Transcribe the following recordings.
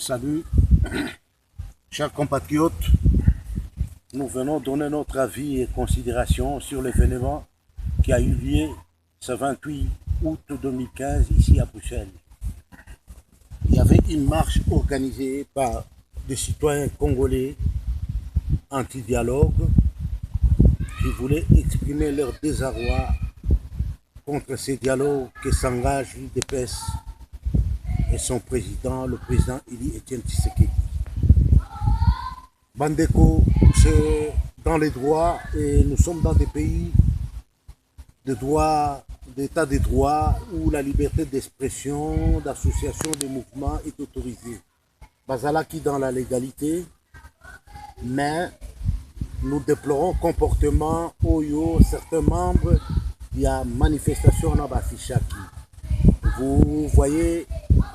Salut, chers compatriotes, nous venons donner notre avis et considération sur l'événement qui a eu lieu ce 28 août 2015 ici à Bruxelles. Il y avait une marche organisée par des citoyens congolais anti-dialogue qui voulaient exprimer leur désarroi contre ces dialogues que s'engage l'UDPS et son président, le président Etienne Tshisekedi. Bandeko, c'est dans les droits et nous sommes dans des pays de droit, d'état de droit où la liberté d'expression, d'association, de mouvement est autorisée. Bazalaki dans la légalité, mais nous déplorons comportement Oyo, certains membres, il y a manifestation à Bafishaki. Vous voyez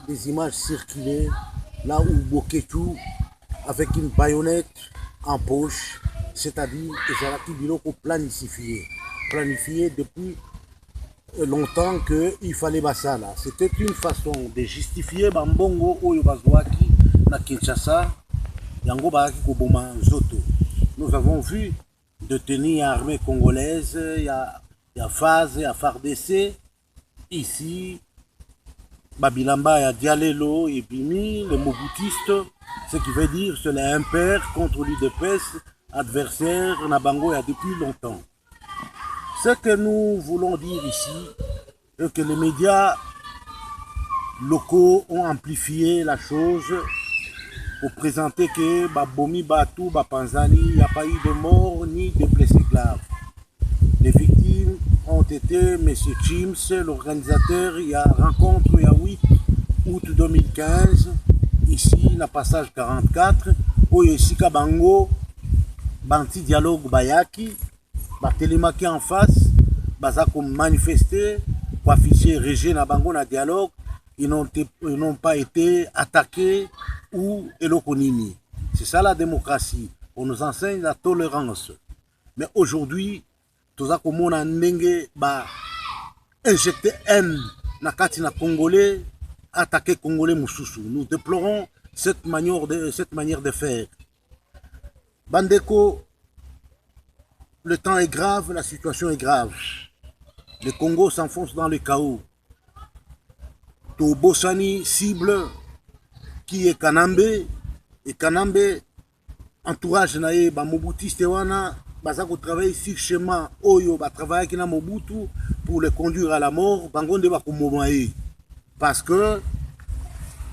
des images circuler là où Boketou, avec une baïonnette en poche, c'est-à-dire Ezalaki Biloko planifié depuis longtemps qu'il fallait Basala. C'était une façon de justifier Bambongo Oyo Bazouaki na Kinshasa, Yango Baraki Koboma Zoto. Nous avons vu de tenir armée congolaise, il y a FAZ, il y a FARDC, ici, Babilamba, il y a Dialelo et Bimi, les Mobutistes, ce qui veut dire que c'est les impairs contre l'UDPS, adversaire, Nabango, il y a depuis longtemps. Ce que nous voulons dire ici, c'est que les médias locaux ont amplifié la chose pour présenter que Babomi, Batou, Bapanzani, il n'y a pas eu de mort ni de blessés graves. Les victimes ont été M. Chims, l'organisateur, il y a rencontre, il y a 8 août 2015, ici, la passage 44, où il y a Sika Bango, Banti Dialogue Bayaki, Batelemaki en face, Bazako manifesté, pour afficher Régé na Bango na dialogue, ils n'ont pas été attaqués ou Elokonini. C'est ça la démocratie. On nous enseigne la tolérance. Mais aujourd'hui, tout ça comme on a injecté haine na kati na Congolais, attaquer Congolais Moussoussou. Nous déplorons cette manière de faire. Bandeko, le temps est grave, la situation est grave. Le Congo s'enfonce dans le chaos. Tobosani cible qui est Kanambe, et Kanambe, entourage nae, Mobutiste wana, Bazako travaille sur chemin, Oyo, travaille qui na Mobutu pour le conduire à la mort, Bangonde Bakumomae. Parce que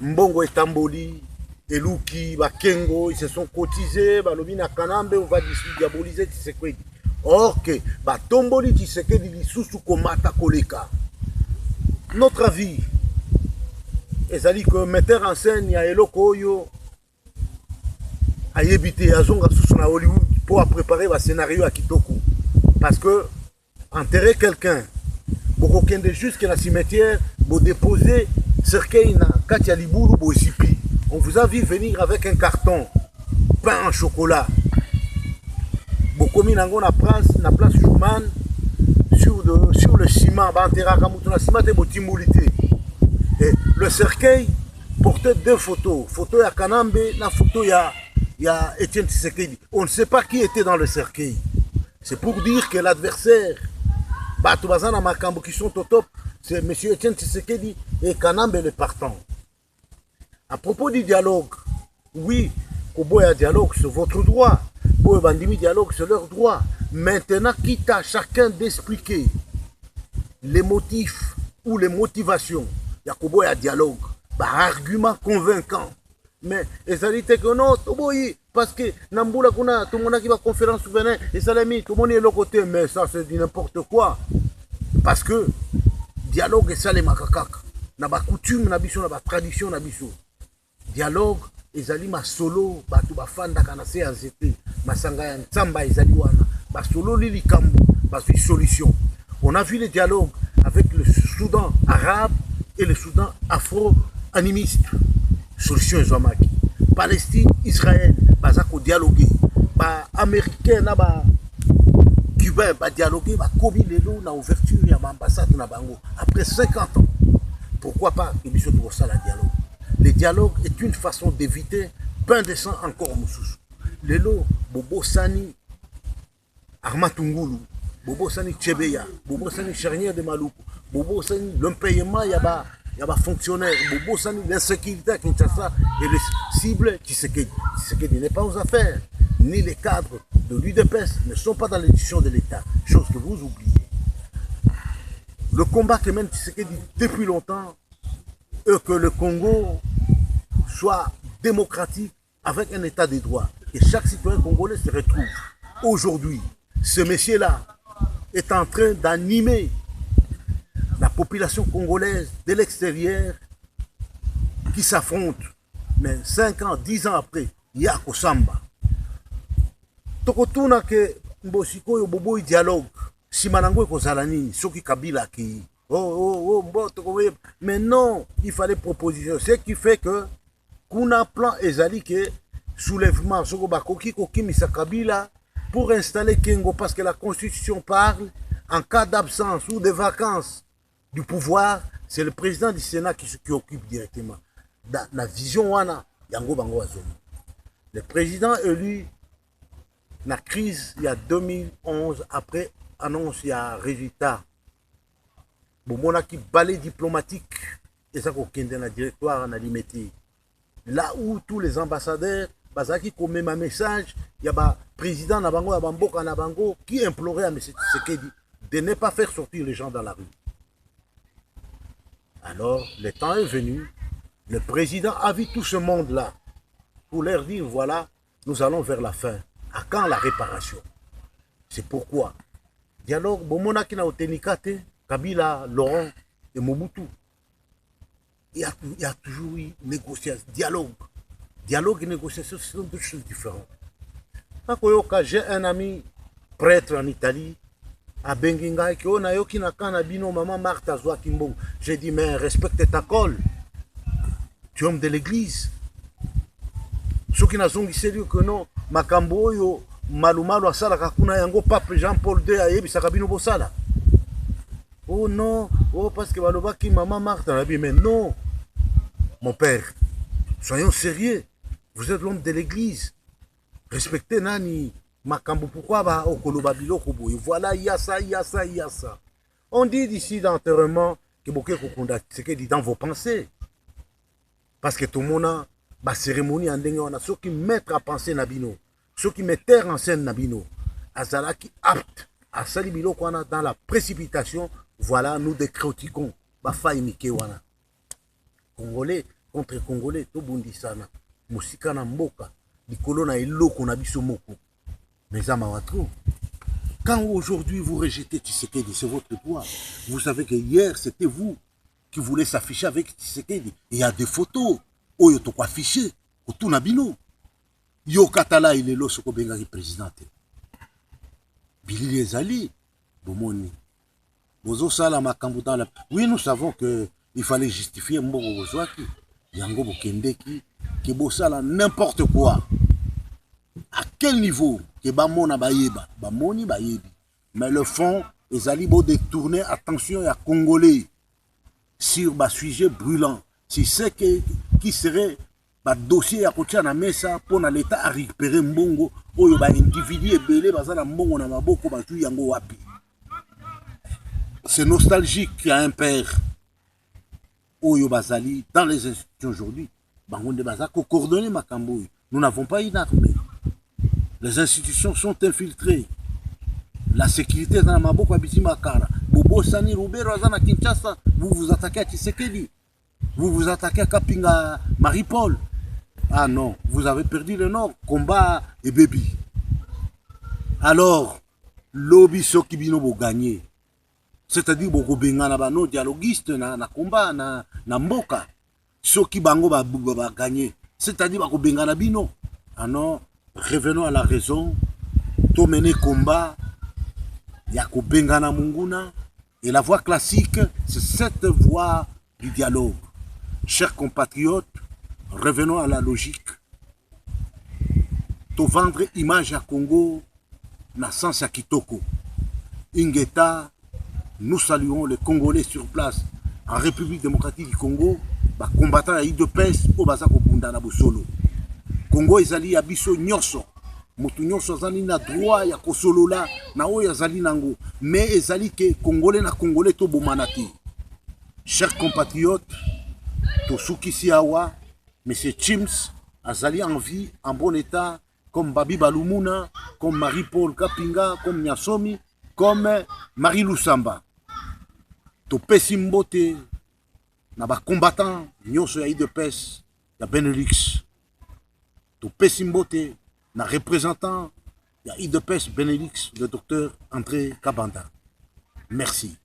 Mbongo et Tamboli, et Luki, Bakengo, ils se sont cotisés, Balobina Kanambe, on va diaboliser Tshisekedi. Or que, Tomboli Tshisekedi, Lisusu Komata Koleka. Notre avis, c'est-à-dire que metteur en scène, il y a Eloko Oyo, à éviter à Zonga Susuna Hollywood pour préparer un scénario à Kitoko. Parce que enterrer quelqu'un, beaucoup de juste que la cimetière, pour déposer cercueil na Katia Liburu Bosipi. On vous a vu venir avec un carton, pain en chocolat. Beaucoup mis dans la place Schumann, sur le ciment, le ciment de Botimolité. Et le cercueil portait deux photos. Photo à Kanambe, la photo il y a Etienne Tshisekedi. On ne sait pas qui était dans le cercueil. C'est pour dire que l'adversaire, Batubazana Makambo qui sont au top, c'est M. Etienne Tshisekedi et Kanambe le partant. À propos du dialogue, oui, Koboya dialogue, c'est votre droit. Boya Bandimi dialogue, c'est leur droit. Maintenant, quitte à chacun d'expliquer les motifs ou les motivations. Il y a dialogue, argument convaincant. Mais les alliés que non, parce que Namboula Kuna, tout le monde qui va conférence souveraine, et Salami, tout le monde est de l'autre côté, mais ça c'est du n'importe quoi. Parce que dialogue est ça les makakak. N'a pas coutume, n'a pas na tradition, n'a pas dialogue, les alliés ma solo, tout ba fanda kanase azete, masanga ya ntsamba ezali wana, ba solo lili kambo, ba solution. On a vu les dialogues avec le Soudan arabe et le Soudan afro-animiste. Solution Zomaki. Palestine, Israël, Bazako dialoguer. Américain, Cubain, dialoguer, Kobi Lelo, na ouverture à l'ambassade de Nabango. Après 50 ans. Pourquoi pas que nous ça la dialogue? Le dialogue est une façon d'éviter pain de sang encore moussousou. Lelo, Bobo Sani, Armatungulu, Bobo Sani Tchebeya, Bobo Sani Charnière de Maluku, Bobo Sani l'impayement, il y a fonctionnaire, Bobo Sani l'insécurité à Kinshasa et les cibles Tshisekedi. Tshisekedi n'est pas aux affaires, ni les cadres de l'UDPS ne sont pas dans l'édition de l'État, chose que vous oubliez. Le combat que mène Tshisekedi depuis longtemps est que le Congo soit démocratique avec un état de droit. Et chaque citoyen congolais se retrouve. Aujourd'hui, ce monsieur-là est en train d'animer la population congolaise de l'extérieur qui s'affronte. Mais 5 ans, 10 ans après, il y a Kosamba. Tokotuna ke mbosiko yo bobo dialogue. Si manango kozala nini, soki Kabila ki. Mais non, il fallait proposition. Ce qui fait que kuna plan ezali que soulèvement soko bakoki kokimisa Kabila pour installer Kengo parce que la constitution parle en cas d'absence ou de vacances du pouvoir, c'est le président du Sénat qui occupe directement. Dans la vision wana yango bango azomo. Le président élu la crise il y a 2011 après annonce il y a résultat. Bon mon qui balai diplomatique et ça qu'on dans le directoire na limité. Là où tous les ambassadeurs bazaki comme même un message, il y a président Nabango ya Bamboka Nabango qui implorait à M. Tshisekedi de ne pas faire sortir les gens dans la rue. Alors, le temps est venu, le président a vu tout ce monde-là pour leur dire, voilà, nous allons vers la fin. À quand la réparation? C'est pourquoi. Dialogue, Bomona qui n'a otenikate, Kabila, Laurent et Mobutu. Il y a toujours eu négociation, dialogue. Dialogue et négociation, ce sont deux choses différentes. J'ai un ami prêtre en Italie, à Benginga, qui on a eu qui n'a qu'un bino, maman Martha Zouakimbong. J'ai dit, mais respecte ta colle. Tu es homme de l'église. Ceux qui n'ont pas sérieux que non, Makambo, yo, Malumalu, Asala, Kakuna, Yango, Pape Jean-Paul II, Ayebi, Sakabino Bosala. Oh non, oh parce que Baloba qui maman Martha, on a dit, mais non, mon père, soyons sérieux. Vous êtes l'homme de l'église. Respectez Nani. Makambo, pourquoi va au Koloba Biloko Boy? Voilà, il y a ça, il y a ça, il y a ça. On dit d'ici d'enterrement que Boké Kokunda, c'est que dit dans vos pensées. Parce que tout le monde a la cérémonie en dingue, on a ceux qui mettent à penser Nabino, ceux qui mettent en scène Nabino, Azala qui apte à Salibilo qu'on a dans la précipitation, voilà, nous décritiquons, Bafaï Mikewana. Congolais contre Congolais, tout bundisana, Musika na Mboka, Nikolo na Elo qu'on a biso moko. Mes amatros, quand aujourd'hui vous rejetez Tshisekedi, c'est votre droit. Vous savez que hier, c'était vous qui voulez s'afficher avec Tshisekedi. Il y a des photos. Oh, yo toko affiché. Otou nabino. Yo katala il est là, ce qu'on a président. Billy Ezali. Bomoni. Bozo sala makambu dans la. Oui, nous savons que il fallait justifier Mboko Bozwaki. Yango Bokendeki. Ki bosala n'importe quoi. À quel niveau que Bamona Bayeba, Bamoni Bayebi. Mais le fond, les alibos détourner attention à Congolais sur un sujet brûlant. C'est ce qui serait un dossier à côté de la mesa pour l'État à récupérer Mbongo, ou un individu et belé, bazala Mbongo na maboko, bazu yango wapi. C'est nostalgique qu'il y a un père, Oyo Bazali, dans les institutions aujourd'hui. Bangonde Bazako coordonné Makambo. Nous n'avons pas une armée. Les institutions sont infiltrées. La sécurité dans la Maboko Abiti Makara. Bobo Sani Roubero Azana Kinshasa, vous vous attaquez à Tshisekedi. Vous vous attaquez à Kapinga Marie-Paul. Ah non, vous avez perdu le nord. Combat et Bébi. Alors, lobby Sokibino vous gagnez. C'est-à-dire Boko Bengana Bano, dialoguiste na combat na Mboka. Soki Bango va gagner. C'est-à-dire Boko Bengana Bino. Ah non. Revenons à la raison, tout mener combat, Yako Bengana Munguna, et la voie classique, c'est cette voie du dialogue. Chers compatriotes, revenons à la logique. Tout vendre image à Congo, na sens à Kitoko. Ingeta, nous saluons les Congolais sur place en République démocratique du Congo combattant ya UDPS po baza kobunda na bosolo. Congo ezali ya biso nyonso. Motu nyonso azali na droit ya kosolola na oyo azali nango. Mais ezali ke Congolais na Congolais to bomana te. Chers compatriotes, to sukisi awa, Monsieur Chims azali en vie, en bon état, comme Babi Balumuna, comme Marie-Paul Kapinga, comme Nyasomi, comme Marie Lusamba. To pesi mbote na ba combattant nyonso ya UDPS ya Benelux. To pesi mbote na représentant ya UDPS Benelux, le docteur André Kabanda. Merci.